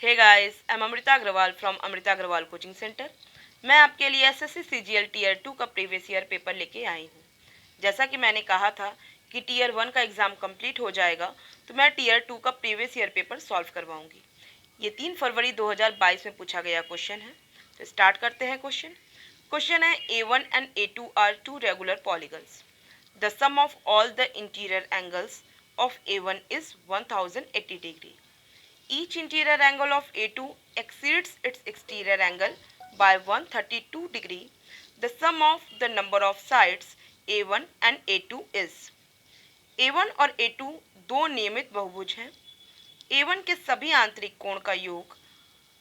Hey guys, I am Amrita Agarwal from Amrita Agarwal coaching centre. मैं आपके लिए एसएससी सीजीएल टीयर 2 का प्रीवियस ईयर पेपर लेके आई हूँ। जैसा कि मैंने कहा था कि टीयर 1 का एग्ज़ाम कंप्लीट हो जाएगा तो मैं टीयर 2 का प्रीवियस ईयर पेपर सॉल्व करवाऊंगी। ये 3 फरवरी 2022 में पूछा गया क्वेश्चन है। तो स्टार्ट करते हैं क्वेश्चन है A1 and A2 are two regular polygons. The sum of all the interior angles of A1 is 1080 degree. Each interior angle of A2 exceeds its exterior angle by 132 degree. The sum of the number of sides A1 and A2 is. A1 और A2 दो नियमित बहुभुज हैं। A1 के सभी आंतरिक कोण का योग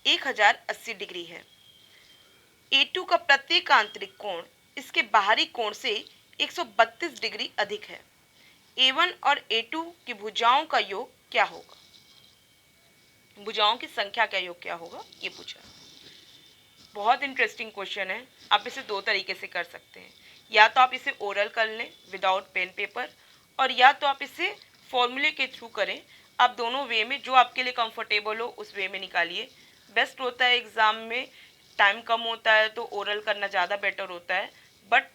1080 डिग्री है। A2 का प्रत्येक आंतरिक कोण इसके बाहरी कोण से 132 डिग्री अधिक है। A1 और A2 की भुजाओं का योग क्या होगा? भुजाओं की संख्या का योग क्या होगा, ये पूछा। बहुत इंटरेस्टिंग क्वेश्चन है। आप इसे दो तरीके से कर सकते हैं, या तो आप इसे ओरल कर लें विदाउट पेन पेपर, और या तो आप इसे फॉर्मूले के थ्रू करें। आप दोनों वे में जो आपके लिए कंफर्टेबल हो उस वे में निकालिए। बेस्ट होता है, एग्ज़ाम में टाइम कम होता है तो ओरल करना ज़्यादा बेटर होता है, बट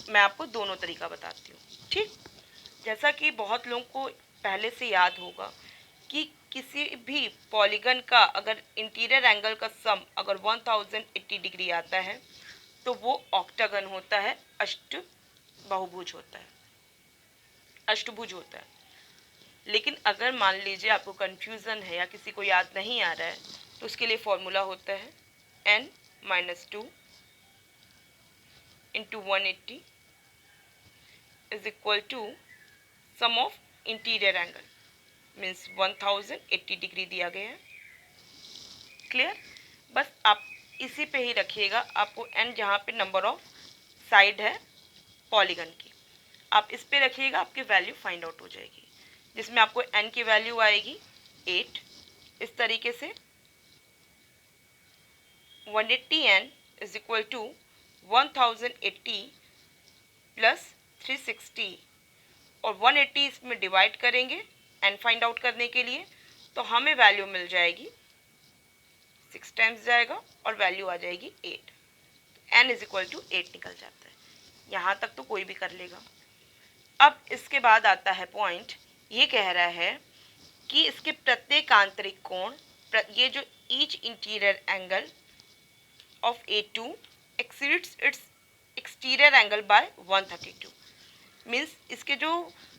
मैं आपको दोनों तरीका बताती हूँ। ठीक, जैसा कि बहुत लोगों को पहले से याद होगा कि किसी भी पॉलीगन का अगर इंटीरियर एंगल का सम अगर 1080 डिग्री आता है तो वो ऑक्टागन होता है, बहुभुज होता है, अष्टभुज होता है। लेकिन अगर मान लीजिए आपको कंफ्यूजन है या किसी को याद नहीं आ रहा है तो उसके लिए फॉर्मूला होता है n-2 into 180 is equal to sum of interior angle means 1080 degree दिया गया है। क्लियर? बस आप इसी पे ही रखिएगा। आपको n जहाँ पे नंबर ऑफ साइड है पॉलीगन की, आप इस पे रखिएगा, आपकी वैल्यू फाइंड आउट हो जाएगी, जिसमें आपको n की वैल्यू आएगी 8। इस तरीके से 180n is equal to 1080 plus 360 और 180 इसमें डिवाइड करेंगे n फाइंड आउट करने के लिए, तो हमें वैल्यू मिल जाएगी 6 टाइम्स जाएगा और वैल्यू आ जाएगी 8। n इज इक्वल टू 8 निकल जाता है। यहाँ तक तो कोई भी कर लेगा। अब इसके बाद आता है पॉइंट, ये कह रहा है कि इसके प्रत्येक आंतरिक कोण, ये जो each interior angle of A2 exceeds its exterior angle by 132 means इसके जो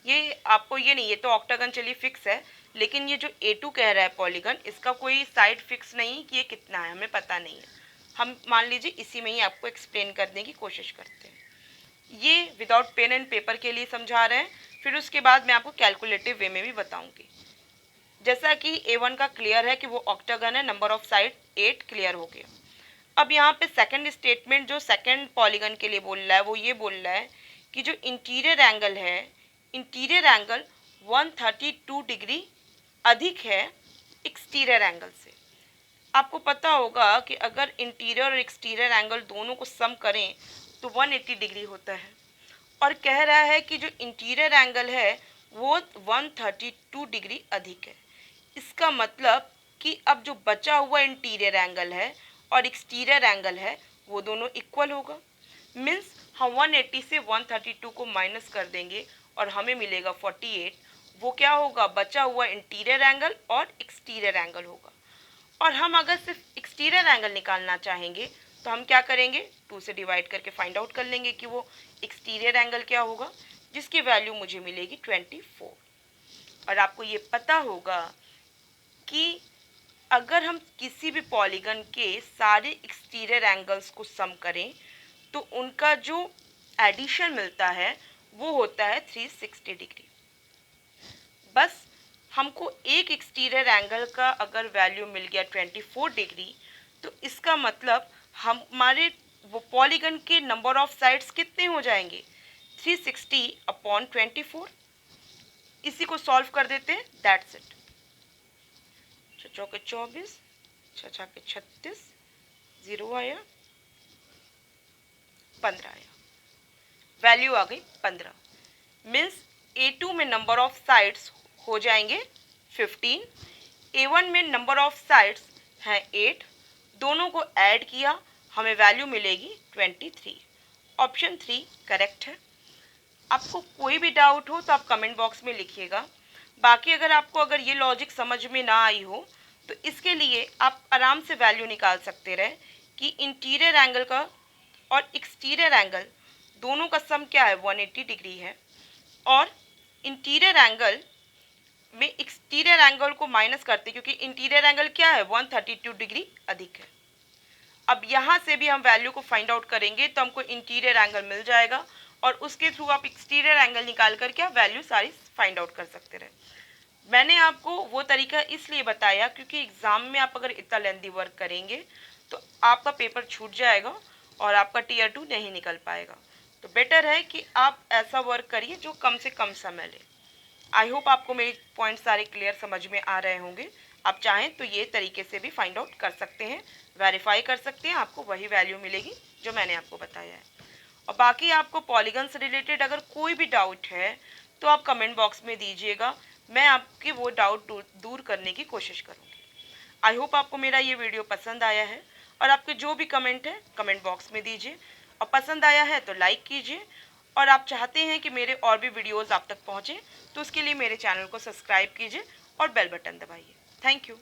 ये आपको ये नहीं, ये तो ऑक्टागन चलिए फिक्स है, लेकिन ये जो A2 कह रहा है पॉलीगन, इसका कोई साइड फिक्स नहीं कि ये कितना है, हमें पता नहीं है। हम मान लीजिए इसी में ही आपको एक्सप्लेन करने की कोशिश करते हैं। ये विदाउट पेन एंड पेपर के लिए समझा रहे हैं, फिर उसके बाद मैं आपको कैलकुलेटिव वे में भी बताऊंगी। जैसा कि A1 का क्लियर है कि वो ऑक्टागन है, नंबर ऑफ साइड 8, क्लियर हो गया। अब यहाँ पे सेकेंड स्टेटमेंट जो सेकेंड पॉलीगन के लिए बोल रहा है वो ये बोल रहा है कि जो इंटीरियर एंगल है, इंटीरियर एंगल 132 डिग्री अधिक है एक्सटीरियर एंगल से। आपको पता होगा कि अगर इंटीरियर और एक्सटीरियर एंगल दोनों को सम करें तो 180 डिग्री होता है, और कह रहा है कि जो इंटीरियर एंगल है वो 132 डिग्री अधिक है। इसका मतलब कि अब जो बचा हुआ इंटीरियर एंगल है और एक्सटीरियर एंगल है वो दोनों इक्वल होगा। मीन्स हम 180 से 132 को माइनस कर देंगे और हमें मिलेगा 48। वो क्या होगा? बचा हुआ इंटीरियर एंगल और एक्सटीरियर एंगल होगा। और हम अगर सिर्फ एक्सटीरियर एंगल निकालना चाहेंगे तो हम क्या करेंगे? 2 से डिवाइड करके फाइंड आउट कर लेंगे कि वो एक्सटीरियर एंगल क्या होगा, जिसकी वैल्यू मुझे मिलेगी 24। और आपको ये पता होगा कि अगर हम किसी भी पॉलीगन के सारे एक्सटीरियर एंगल्स को सम करें तो उनका जो एडिशन मिलता है वो होता है 360 डिग्री। बस हमको एक एक्सटीरियर एंगल का अगर वैल्यू मिल गया 24 डिग्री, तो इसका मतलब हमारे वो पॉलीगन के नंबर ऑफ साइड्स कितने हो जाएंगे? 360 अपॉन 24। इसी को सॉल्व कर देते हैं, दैट्स इट। 6 के 24, 6 के 36, 0 आया, 15 आया, वैल्यू आ गई 15। मीन्स A2 में नंबर ऑफ साइड्स हो जाएंगे 15, A1 में नंबर ऑफ साइड्स है 8, दोनों को ऐड किया, हमें वैल्यू मिलेगी 23। ऑप्शन 3 करेक्ट है। आपको कोई भी डाउट हो तो आप कमेंट बॉक्स में लिखिएगा। बाकी अगर ये लॉजिक समझ में ना आई हो तो इसके लिए आप आराम से वैल्यू निकाल सकते रहे कि इंटीरियर एंगल का और एक्सटीरियर एंगल दोनों का सम क्या है, 180 डिग्री है, और इंटीरियर एंगल में एक्सटीरियर एंगल को माइनस करते क्योंकि इंटीरियर एंगल क्या है, 132 डिग्री अधिक है। अब यहाँ से भी हम वैल्यू को फाइंड आउट करेंगे तो हमको इंटीरियर एंगल मिल जाएगा और उसके थ्रू आप एक्सटीरियर एंगल निकाल करके आप वैल्यू सारी फाइंड आउट कर सकते रहे। मैंने आपको वो तरीका इसलिए बताया क्योंकि एग्ज़ाम में आप अगर इतना लेंथी वर्क करेंगे तो आपका पेपर छूट जाएगा और आपका टियर 2 नहीं निकल पाएगा। तो बेटर है कि आप ऐसा वर्क करिए जो कम से कम समय ले। आई होप आपको मेरे पॉइंट सारे क्लियर समझ में आ रहे होंगे। आप चाहें तो ये तरीके से भी फाइंड आउट कर सकते हैं, वेरीफाई कर सकते हैं, आपको वही वैल्यू मिलेगी जो मैंने आपको बताया है। और बाकी आपको पॉलीगन से रिलेटेड अगर कोई भी डाउट है तो आप कमेंट बॉक्स में दीजिएगा, मैं आपके वो डाउट दूर करने की कोशिश करूँगी। आई होप आपको मेरा ये वीडियो पसंद आया है और आपके जो भी कमेंट है कमेंट बॉक्स में दीजिए, और पसंद आया है तो लाइक कीजिए, और आप चाहते हैं कि मेरे और भी वीडियोज़ आप तक पहुँचें तो उसके लिए मेरे चैनल को सब्सक्राइब कीजिए और बेल बटन दबाइए। Thank you.